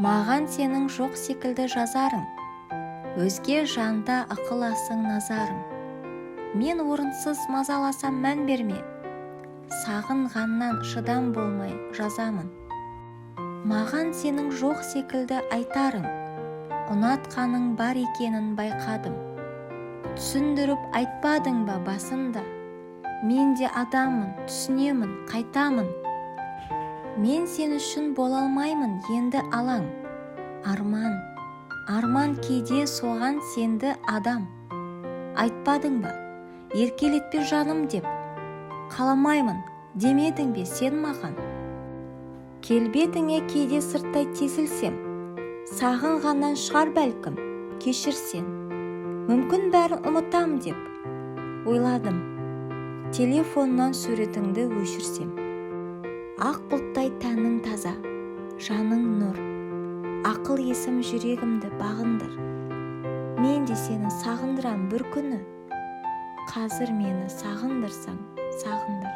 Маған сенің жоқ секілді жазарың, өзге жанда ықыласың назарың. Мен орынсыз мазаласам мән берме, сағынғаннан шыдам болмай жазамын. Маған сенің жоқ секілді айтарың, ұнатқаның бар екенін байқадым. Түсіндіріп айтпадың ба басында, мен де адаммын, түсінемін, қайтамын. Мен сен үшін бола алмаймын енді алаң. Арман кейде соған сенді адам. Айтпадың ба, еркелетпе жаным деп, қаламаймын демедің бе сен маған. Келбетіңе кейде сырттай тесілсем, сағынғаннан шығар бәлкім, кешірсен. Мүмкін бәрін ұмытам деп ойладым, телефоннан суретіңді өшірсем. Ақ бұлттай тәнің таза, жаның нұр, ақыл есім жүрегімді бағындыр. Мен де сені сағындырам бір күні, қазір мені сағындырсаң сағынdır.